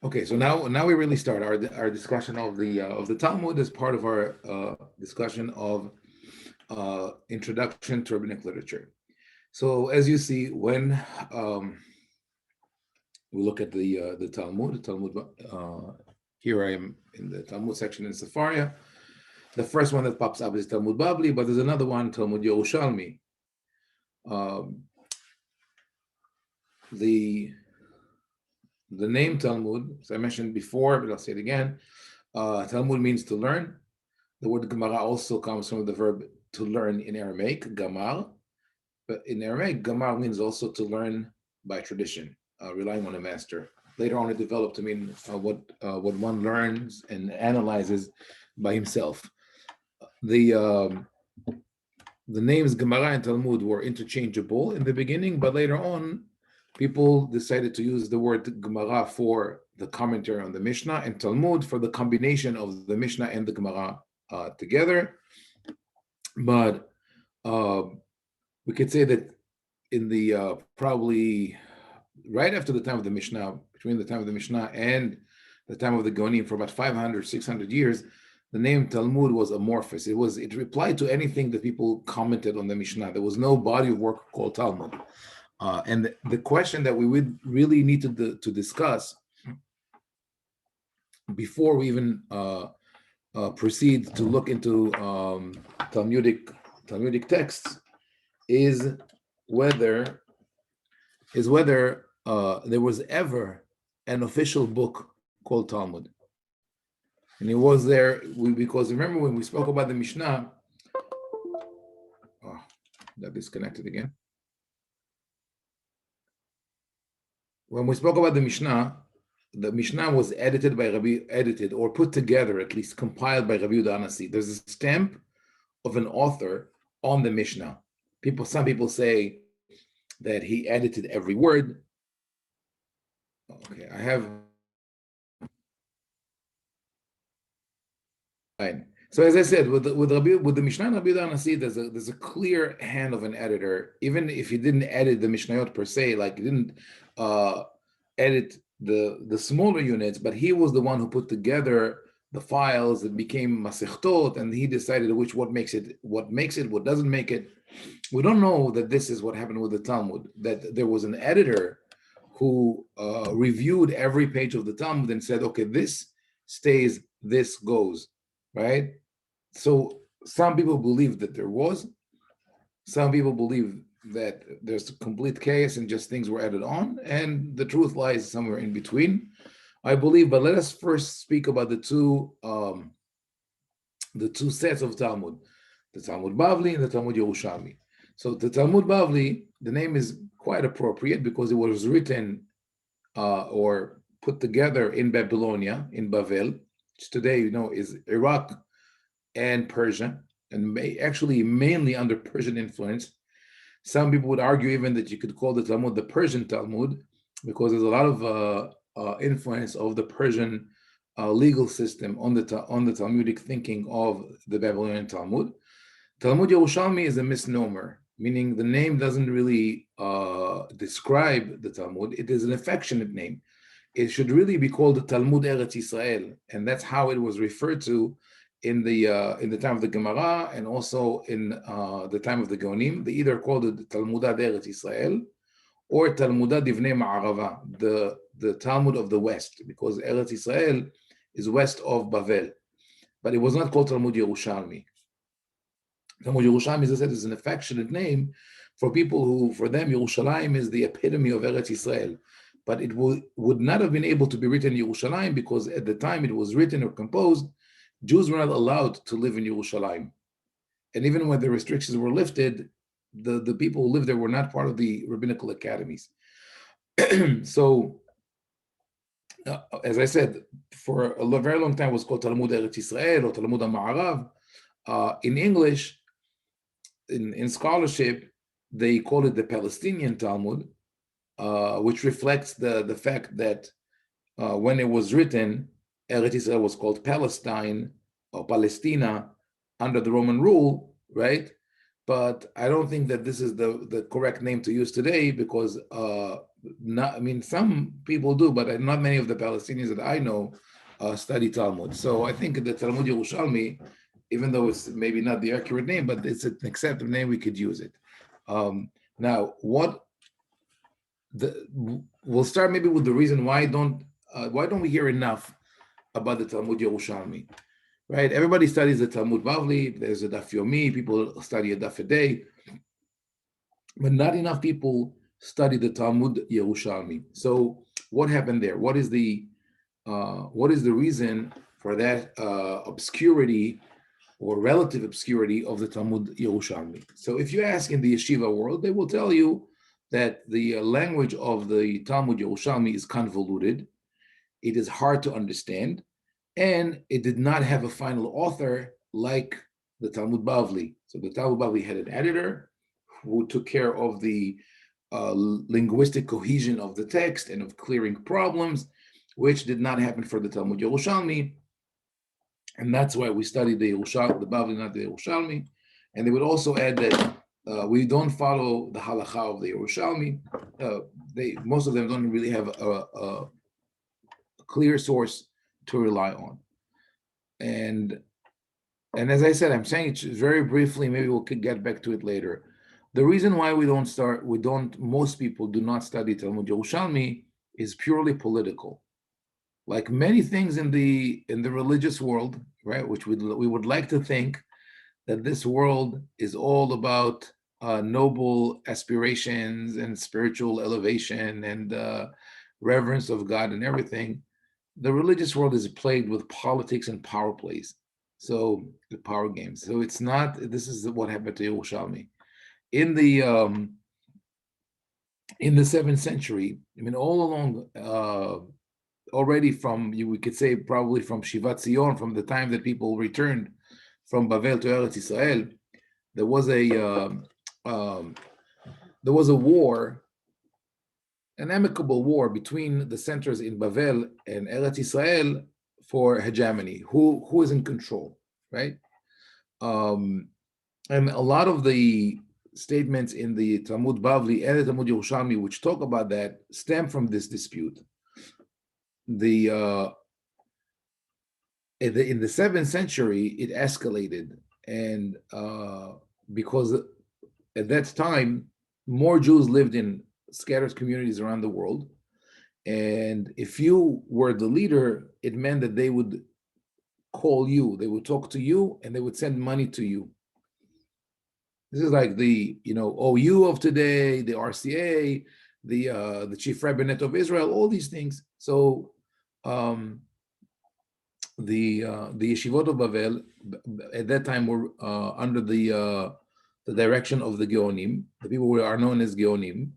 Okay, so now we really start our discussion of the Talmud as part of our discussion of introduction to rabbinic literature. So as you see, when we look at the Talmud, here I am in the Talmud section in Sefaria. The first one that pops up is Talmud Bavli, but there's another one, Talmud Yerushalmi. The name Talmud, as I mentioned before, but I'll say it again, Talmud means to learn. The word Gemara also comes from the verb to learn in Aramaic, gamar. But in Aramaic, gamar means also to learn by tradition, relying on a master. Later on, it developed to mean what one learns and analyzes by himself. The names Gemara and Talmud were interchangeable in the beginning, but later on, people decided to use the word Gemara for the commentary on the Mishnah and Talmud for the combination of the Mishnah and the Gemara together. But we could say that in the probably right after the time of the Mishnah, between the time of the Mishnah and the time of the Gaonim, for about 500, 600 years, the name Talmud was amorphous. It replied to anything that people commented on the Mishnah. There was no body of work called Talmud. And the question that we would really need to discuss before we even proceed to look into Talmudic texts is whether there was ever an official book called Talmud. And it was there because remember when we spoke about the Mishnah, that disconnected again. When we spoke about the Mishnah was edited by Rabbi, or put together, at least compiled by Rabbi Yehuda Anasi. There's a stamp of an author on the Mishnah. Some people say that he edited every word. Okay, I have. Fine. So as I said, with the Mishnah and Rabbi Yehuda Anasi, there's a clear hand of an editor, even if he didn't edit the Mishnayot per se, like he didn't edit the smaller units, but he was the one who put together the files that became Masechtot, and he decided what makes it, what doesn't make it. We don't know that this is what happened with the Talmud, that there was an editor who reviewed every page of the Talmud and said, okay, this stays, this goes, right? So some people believe that there was, some people believe that there's complete chaos and just things were added on, and the truth lies somewhere in between, I believe. But let us first speak about the two sets of Talmud, the Talmud Bavli and the Talmud Yerushalmi. So the Talmud Bavli, the name is quite appropriate because it was written or put together in Babylonia, in Bavel, which today is Iraq and Persia, and actually mainly under Persian influence. Some people would argue even that you could call the Talmud the Persian Talmud because there's a lot of influence of the Persian legal system on the Talmudic thinking of the Babylonian Talmud. Talmud Yerushalmi is a misnomer, meaning the name doesn't really describe the Talmud. It is an affectionate name. It should really be called the Talmud Eretz Yisrael, and that's how it was referred to in the time of the Gemara and also in the time of the Gaonim. They either called it Talmudat Eretz Yisrael or Talmudat Divnei Ma'arava, the Talmud of the West, because Eretz Yisrael is west of Bavel. But it was not called Talmud Yerushalmi. Talmud Yerushalmi, as I said, is an affectionate name for people who, for them, Yerushalayim is the epitome of Eretz Yisrael. But it would not have been able to be written in Yerushalayim because at the time it was written or composed, Jews were not allowed to live in Yerushalayim. And even when the restrictions were lifted, the people who lived there were not part of the rabbinical academies. So, as I said, for a very long time it was called Talmud Eretz Yisrael or Talmud HaMa'arav. In English, in scholarship, they call it the Palestinian Talmud, which reflects the fact that when it was written, Eretz Yisrael was called Palestine or Palestina under the Roman rule, right? But I don't think that this is the correct name to use today because not, I mean, some people do, but not many of the Palestinians that I know study Talmud. So I think the Talmud Yerushalmi, even though it's maybe not the accurate name, but it's an acceptable name, we could use it. Now, we'll start maybe with the reason why don't we hear enough about the Talmud Yerushalmi, right? Everybody studies the Talmud Bavli. There's a Daf Yomi. People study a Daf a day, but not enough people study the Talmud Yerushalmi. So what happened there? What is the reason for that obscurity or relative obscurity of the Talmud Yerushalmi? So if you ask in the yeshiva world, they will tell you that the language of the Talmud Yerushalmi is convoluted. It is hard to understand, and it did not have a final author like the Talmud Bavli. So the Talmud Bavli had an editor who took care of the linguistic cohesion of the text and of clearing problems, which did not happen for the Talmud Yerushalmi. And that's why we study the Bavli, not the Yerushalmi. And they would also add that we don't follow the halacha of the Yerushalmi. Most of them don't really have a clear source to rely on. And as I said, I'm saying it very briefly, maybe we could get back to it later. The reason why most people do not study Talmud Yerushalmi is purely political. Like many things in the religious world, right, which we would like to think that this world is all about noble aspirations and spiritual elevation and reverence of God and everything. The religious world is plagued with politics and power plays. So the power games. So it's not. This is what happened to Yerushalmi in the 7th century. I mean, all along, already from we could say probably from Shivat Zion, from the time that people returned from Bavel to Eretz Israel, there was a war, an amicable war between the centers in Bavel and Eretz Israel for hegemony. Who is in control, right? And a lot of the statements in the Talmud Bavli and the Talmud Yerushalmi which talk about that stem from this dispute. In the 7th century, it escalated, and because at that time more Jews lived in scattered communities around the world, and if you were the leader, it meant that they would call you, they would talk to you, and they would send money to you. This is like the OU of today, the RCA, the Chief Rabbinate of Israel, all these things. So the yeshivot of Bavel at that time were under the direction of the Geonim. The people who are known as Geonim.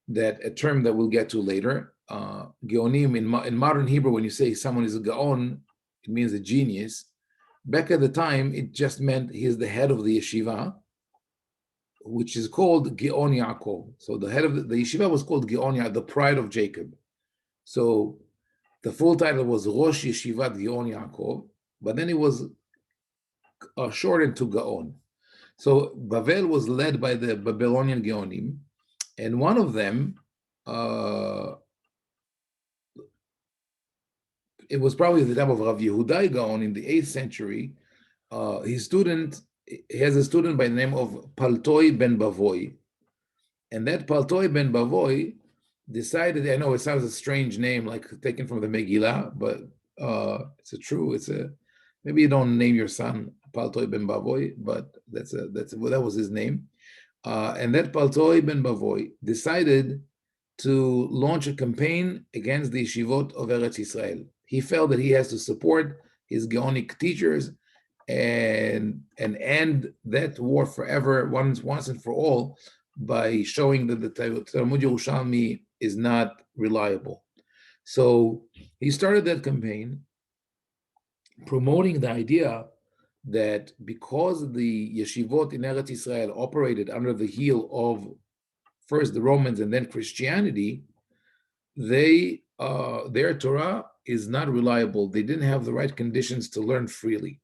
That a term that we'll get to later. Geonim in modern Hebrew, when you say someone is a Gaon, it means a genius. Back at the time, it just meant he is the head of the yeshiva, which is called Geon Yaakov. So the head of the yeshiva was called Geon Yaakov, the pride of Jacob. So the full title was Rosh Yeshivat Geon Yaakov, but then it was shortened to Gaon. So Bavel was led by the Babylonian Geonim, and one of them, it was probably the time of Rav Yehudai Gaon in the 8th century. He has a student by the name of Paltoi ben Bavoy. And that Paltoi ben Bavoy decided, I know it sounds a strange name, like taken from the Megillah, but maybe you don't name your son Paltoi ben Bavoy, but that was his name. And that Paltoi ben Bavoy decided to launch a campaign against the yeshivot of Eretz Israel. He felt that he has to support his Gaonic teachers and end that war forever, once and for all, by showing that the Talmud Yerushalmi is not reliable. So he started that campaign promoting the idea that because the yeshivot in Eretz Israel operated under the heel of first the Romans and then Christianity, their Torah is not reliable. They didn't have the right conditions to learn freely.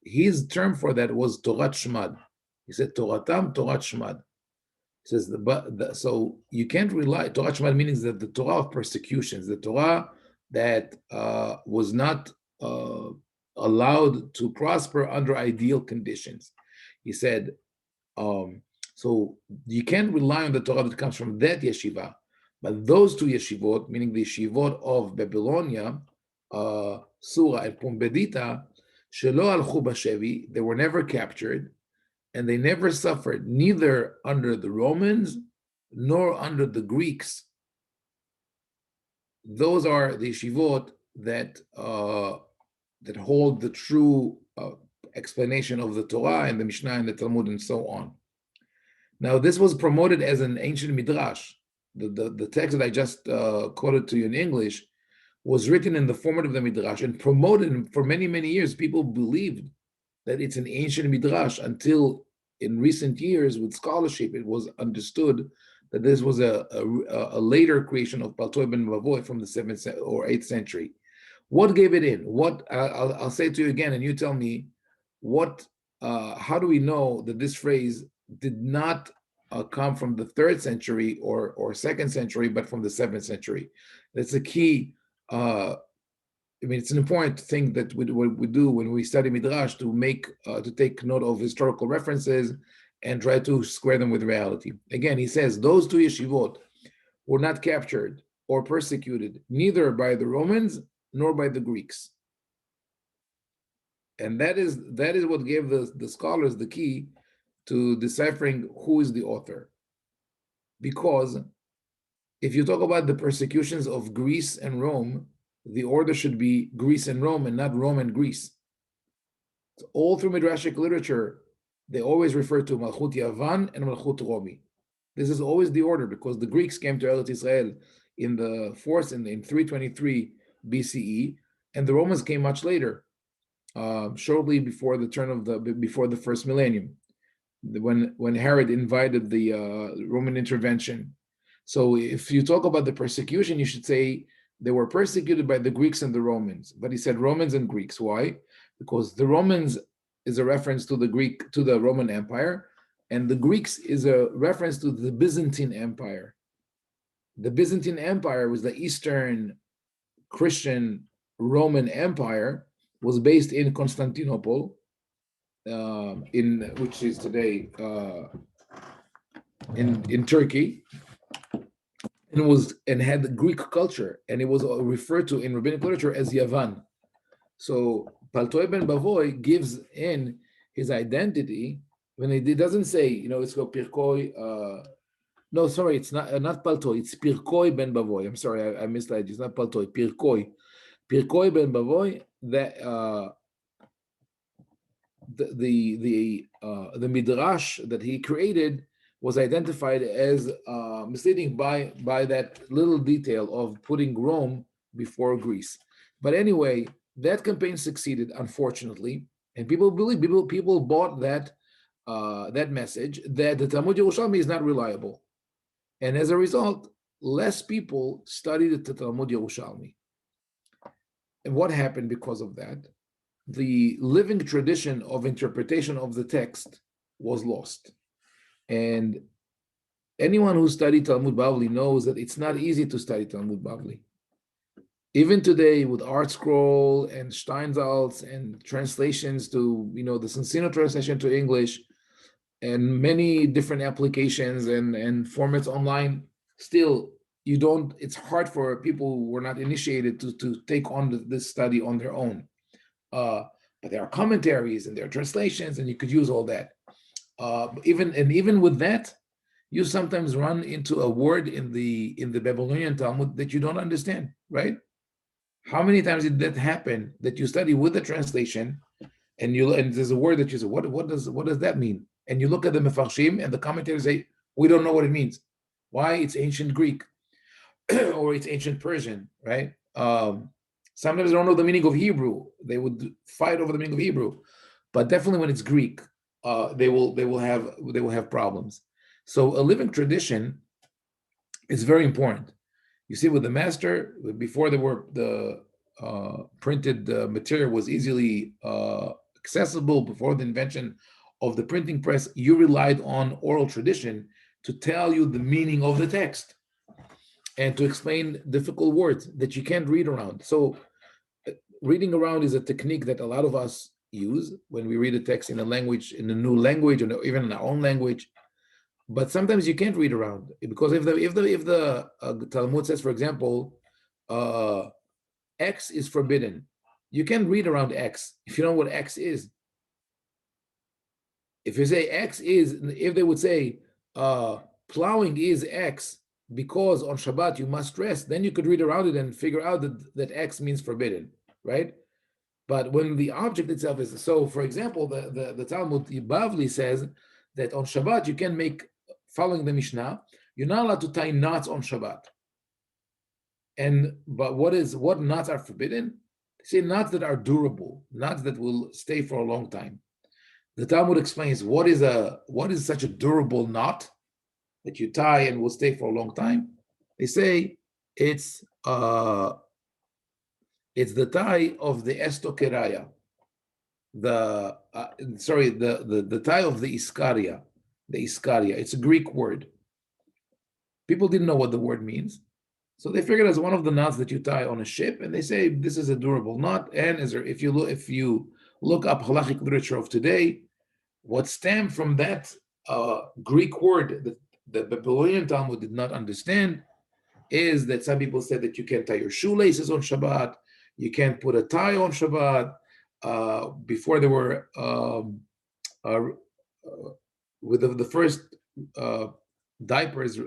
His term for that was Torat Shmad. He said Toratam, Torat Shmad. It says so you can't rely. Torah Shema means that the Torah of persecutions, the Torah that was not allowed to prosper under ideal conditions. He said, so you can't rely on the Torah that comes from that yeshiva, but those two yeshivot, meaning the yeshivot of Babylonia, Sura and Pumbedita, shelo alchu bashevi, they were never captured, and they never suffered, neither under the Romans nor under the Greeks. Those are the yeshivot that that hold the true explanation of the Torah and the Mishnah and the Talmud and so on. Now, this was promoted as an ancient midrash. The text that I just quoted to you in English was written in the format of the midrash and promoted for many, many years. People believed that it's an ancient midrash until in recent years with scholarship, it was understood that this was a later creation of Paltoy ben Bavoy from the 7th or 8th century. What gave it in? What I'll say to you again, and you tell me what. How do we know that this phrase did not come from the 3rd century or 2nd century, but from the 7th century? That's a key. I mean, it's an important thing that we do when we study midrash to take note of historical references and try to square them with reality. Again, he says those two yeshivot were not captured or persecuted neither by the Romans nor by the Greeks, and that is what gave the scholars the key to deciphering who is the author. Because if you talk about the persecutions of Greece and Rome, the order should be Greece and Rome and not Rome and Greece. So all through Midrashic literature, they always refer to Malchut Yavan and Malchut Romi. This is always the order because the Greeks came to Eretz Israel in the 4th in 323 BCE, and the Romans came much later, shortly before the first millennium, when Herod invited the Roman intervention. So if you talk about the persecution, you should say they were persecuted by the Greeks and the Romans. But he said Romans and Greeks. Why? Because the Romans is a reference to the Roman Empire, and the Greeks is a reference to the Byzantine Empire. The Byzantine Empire was the Eastern Christian Roman Empire, was based in Constantinople, which is today in Turkey, and had the Greek culture, and it was referred to in rabbinic literature as Yavan. So Paltoy ben Bavoy gives in his identity when it doesn't say, it's called Pirkoi. No, sorry, it's not Paltoy. It's Pirkoi ben Bavoy. I'm sorry, I misled you. It's not Paltoy. Pirkoi ben Bavoy. That the midrash that he created was identified as misleading by that little detail of putting Rome before Greece. But anyway, that campaign succeeded, unfortunately, and people bought that message that the Talmud Yerushalmi is not reliable, and as a result, less people studied the Talmud Yerushalmi. And what happened because of that? The living tradition of interpretation of the text was lost. And anyone who studied Talmud Bavli knows that it's not easy to study Talmud Bavli. Even today, with Art Scroll and Steinsaltz and translations to, the Sensino translation to English, and many different applications and formats online, still, it's hard for people who were not initiated to take on this study on their own. But there are commentaries and there are translations, and you could use all that. Even with that, you sometimes run into a word in the Babylonian Talmud that you don't understand, right? How many times did that happen that you study with the translation, and there's a word that you say, what does that mean? And you look at the Mefarshim and the commentators say, we don't know what it means. Why? It's ancient Greek or it's ancient Persian, right? Sometimes they don't know the meaning of Hebrew. They would fight over the meaning of Hebrew, but definitely when it's Greek, they will have problems. So a living tradition is very important. You see, with the master, before the printed material was easily accessible, before the invention of the printing press, you relied on oral tradition to tell you the meaning of the text and to explain difficult words that you can't read around. So reading around is a technique that a lot of us use when we read a text in a language, in a new language, or even in our own language. But sometimes you can't read around, because if the Talmud says, for example, X is forbidden, you can't read around X if you know what X is. If you say X is, if they would say plowing is X because on Shabbat you must rest, then you could read around it and figure out that X means forbidden, right? But when the object itself is, so for example, the Talmud Bavli says that on Shabbat you can make, following the Mishnah, you're not allowed to tie knots on Shabbat. But what knots are forbidden? They say knots that are durable, knots that will stay for a long time. The Talmud explains what is such a durable knot that you tie and will stay for a long time. They say it's the tie of the estokeraya, the tie of the iskaria. The iskaria, it's a Greek word. People didn't know what the word means, so they figured it's one of the knots that you tie on a ship, and they say this is a durable knot. And if you look up halachic literature of today, what stemmed from that Greek word that the Babylonian Talmud did not understand is that some people said that you can't tie your shoelaces on Shabbat, you can't put a tie on Shabbat. Before there were with the first diapers,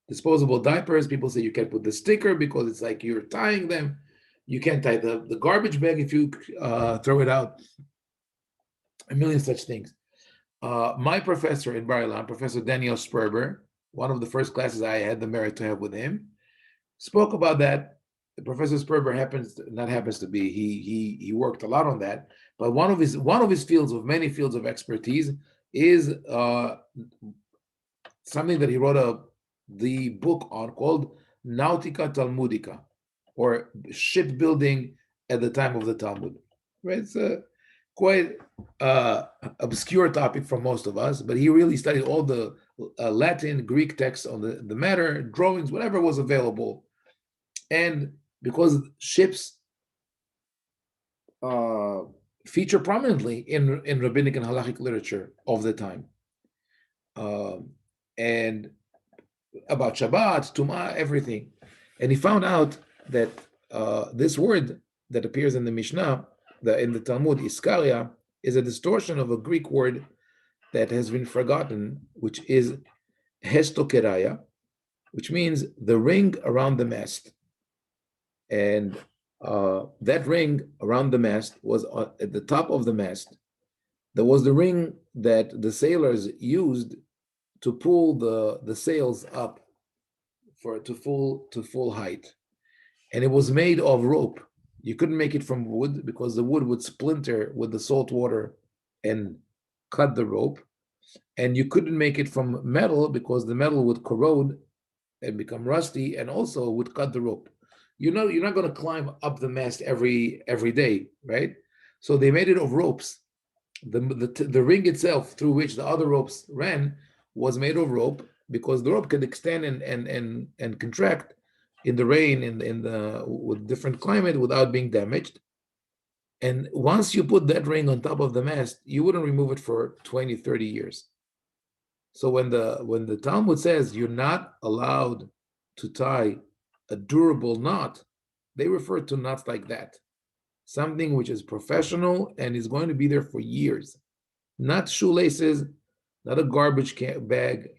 disposable diapers, people say you can't put the sticker because it's like you're tying them. You can't tie the garbage bag if you throw it out. A million such things. My professor in Bar Ilan, Professor Daniel Sperber, one of the first classes I had the merit to have with him, spoke about that. Professor Sperber he worked a lot on that. But one of his fields, of many fields of expertise, is something that he wrote the book on, called Nautica Talmudica, or shipbuilding at the time of the Talmud. Right? It's a quite obscure topic for most of us, but he really studied all the Latin, Greek texts on the matter, drawings, whatever was available. And because ships feature prominently in rabbinic and halachic literature of the time, and about Shabbat, Tumah, everything. And he found out that this word that appears in the Mishnah, in the Talmud, Iskaria, is a distortion of a Greek word that has been forgotten, which is hestokeraya, which means the ring around the mast. And that ring around the mast was at the top of the mast. There was the ring that the sailors used to pull the sails up to full height, and it was made of rope. You couldn't make it from wood because the wood would splinter with the salt water and cut the rope, and you couldn't make it from metal because the metal would corrode and become rusty, and also would cut the rope. You're not going to climb up the mast every day, right? So they made it of ropes. The ring itself through which the other ropes ran was made of rope, because the rope could extend and contract in the rain, with different climate, without being damaged. And once you put that ring on top of the mast, you wouldn't remove it for 20, 30 years. So when the Talmud says you're not allowed to tie a durable knot, they refer to knots like that. Something which is professional and is going to be there for years. Not shoelaces, not a garbage bag,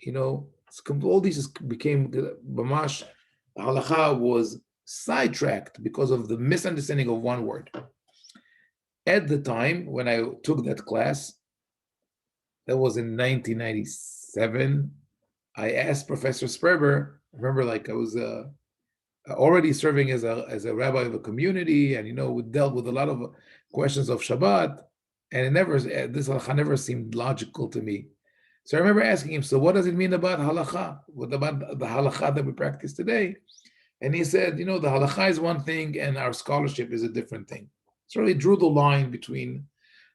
all these became bamash. Halacha was sidetracked because of the misunderstanding of one word. At the time when I took that class, that was in 1997, I asked Professor Sperber, remember, I was already serving as a rabbi of a community, and we dealt with a lot of questions of Shabbat, and this halacha never seemed logical to me. So I remember asking him, so what does it mean about halacha? What about the halacha that we practice today? And he said, the halacha is one thing and our scholarship is a different thing. So he drew the line between,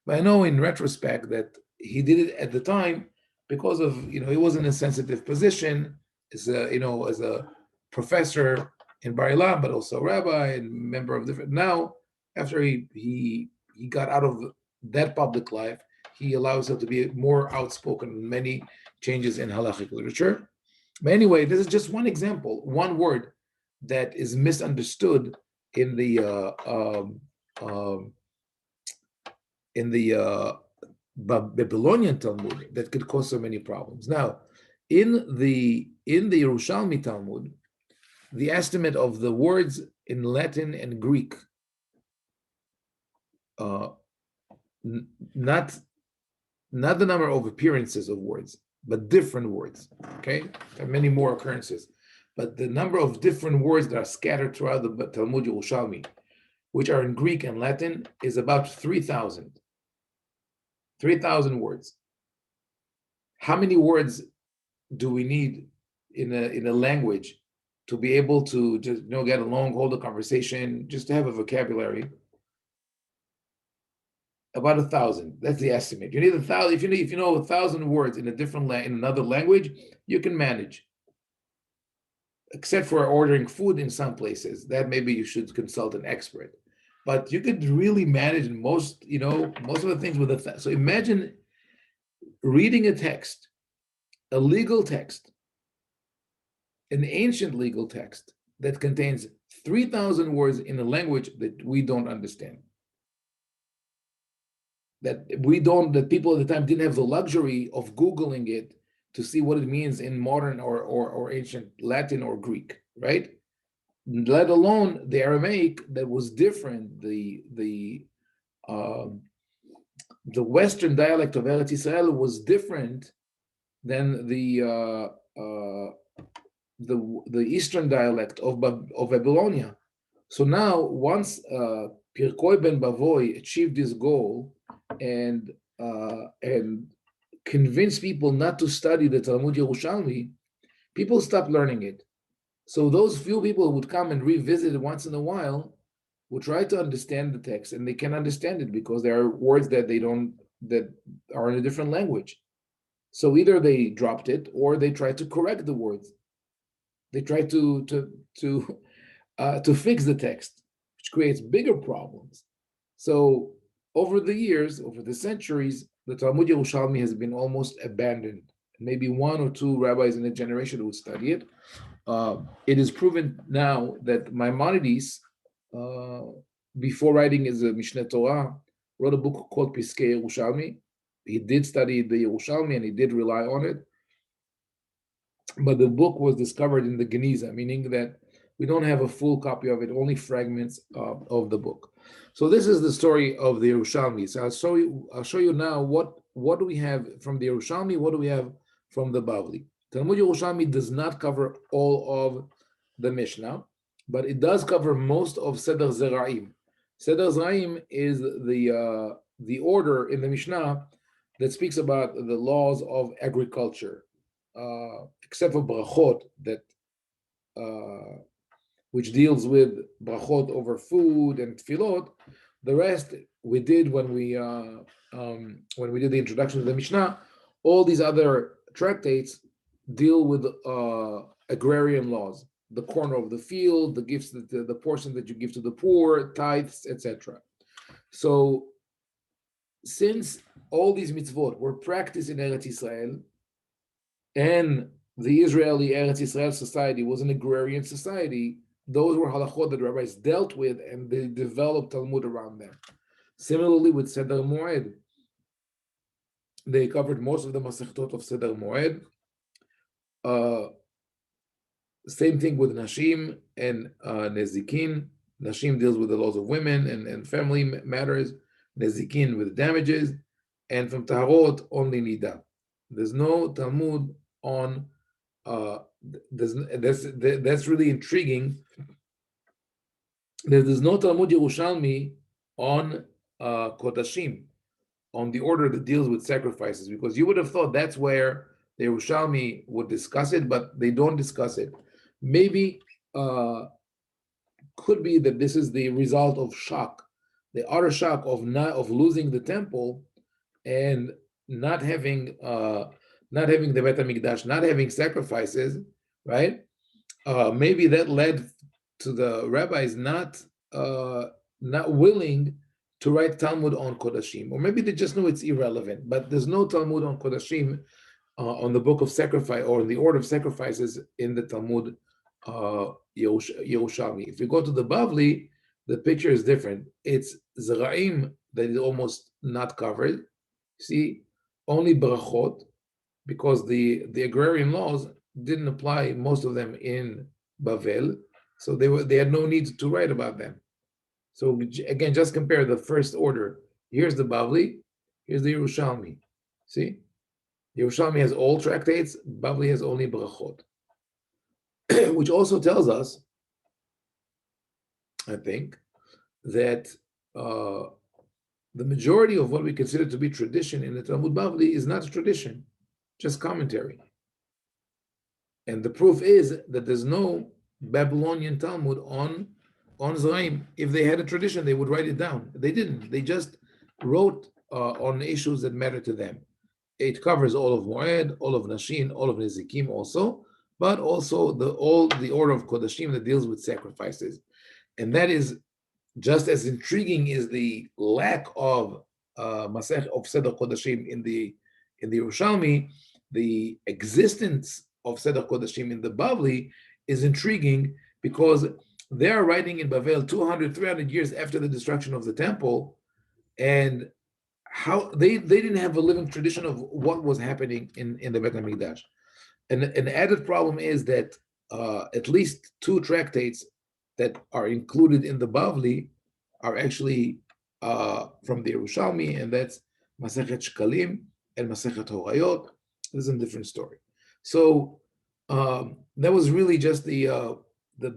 but I know in retrospect that he did it at the time because of, he was in a sensitive position as a professor in Bar Ilan, but also a rabbi and member of different. Now, after he got out of that public life, he allows himself to be more outspoken in many changes in halachic literature. But anyway, this is just one example, one word that is misunderstood in the um, in the Babylonian Talmud that could cause so many problems. Now, in the Yerushalmi Talmud, the estimate of the words in Latin and Greek, uh, not the number of appearances of words, but different words. Okay, there are many more occurrences, but the number of different words that are scattered throughout the Talmud Yerushalmi, which are in Greek and Latin, is about 3,000. 3,000 words. How many words do we need in a language to be able to just get along, hold a conversation, just to have a vocabulary? About 1,000. That's the estimate. You need 1,000. If you know 1,000 words in in another language, you can manage. Except for ordering food in some places, that maybe you should consult an expert. But you could really manage most of the things with a. So imagine reading a text, a legal text, an ancient legal text that contains 3,000 words in a language that we don't understand. That people at the time didn't have the luxury of Googling it to see what it means in modern or ancient Latin or Greek, right? Let alone the Aramaic that was different, the Western dialect of Eretz Israel was different than the Eastern dialect of Babylonia. So now, once Pirkoi ben Bavoy achieved this goal and convinced people not to study the Talmud Yerushalmi, people stopped learning it. So those few people who would come and revisit it once in a while would try to understand the text, and they can understand it because there are words that are in a different language. So either they dropped it or they tried to correct the words. They tried to fix the text, which creates bigger problems. So over the years, over the centuries, the Talmud Yerushalmi has been almost abandoned. Maybe one or two rabbis in a generation would study it. It is proven now that Maimonides, before writing his Mishneh Torah, wrote a book called Piskei Yerushalmi. He did study the Yerushalmi and he did rely on it. But the book was discovered in the Geniza, meaning that we don't have a full copy of it, only fragments of the book. So this is the story of the Yerushalmi. So I'll show you now what do we have from the Yerushalmi, what do we have from the Bavli. Talmud Yerushalmi does not cover all of the Mishnah, but it does cover most of Seder Zeraim. Seder Zeraim is the order in the Mishnah that speaks about the laws of agriculture. Except for brachot, that which deals with brachot over food and tefillot, the rest we did when we did the introduction to the Mishnah. All these other tractates deal with agrarian laws, the corner of the field, the gifts, the portion that you give to the poor, tithes, etc. So, since all these mitzvot were practiced in Eretz Israel, and the Israeli Eretz Israel society was an agrarian society, those were halachot that rabbis dealt with, and they developed Talmud around them. Similarly with Seder Moed, they covered most of the Masechtot of Seder Moed. Same thing with Nashim and Nezikin. Nashim deals with the laws of women and family matters. Nezikin with damages. And from Taharot, only Nida. There's no Talmud on that's really intriguing. There's no Talmud Yerushalmi on Kodashim, on the order that deals with sacrifices, because you would have thought that's where the Yerushalmi would discuss it, but they don't discuss it. Maybe could be that this is the result of shock, the utter shock of losing the temple and not having not having the Bet HaMikdash, not having sacrifices, right? Maybe that led to the rabbis not willing to write Talmud on Kodashim, or maybe they just know it's irrelevant. But there's no Talmud on Kodashim on the book of sacrifice or in the order of sacrifices in the Talmud Yerushalmi. If you go to the Bavli, the picture is different. It's Zeraim that is almost not covered. See, only Brachot, because the agrarian laws didn't apply, most of them in Bavel, so they had no need to write about them. So again, just compare the first order. Here's the Bavli, here's the Yerushalmi. See, Yerushalmi has all tractates, Bavli has only Brachot, which also tells us, I think, that the majority of what we consider to be tradition in the Talmud Bavli is not a tradition, just commentary. And the proof is that there's no Babylonian Talmud on Zeraim. If they had a tradition, they would write it down. They didn't. They just wrote on issues that matter to them. It covers all of Moed, all of Nashin, all of Nezikim also, but also all the order of Kodashim that deals with sacrifices. And that is just as intriguing is the lack of Masech of Seder Kodashim in the Yerushalmi. The existence of Seder Kodashim in the Bavli is intriguing because they are writing in Bavel 200, 300 years after the destruction of the temple, and how they didn't have a living tradition of what was happening in the Bet HaMikdash. And an added problem is that at least two tractates that are included in the Bavli are actually from the Yerushalmi, and that's Masechet Shkalim and Masechet Horayot. This is a different story. So that was really just the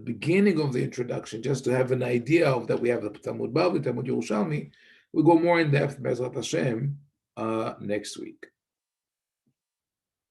beginning of the introduction, just to have an idea of that we have the Talmud Bavli, Talmud Yerushalmi. We'll go more in depth, Bezrat Hashem, next week.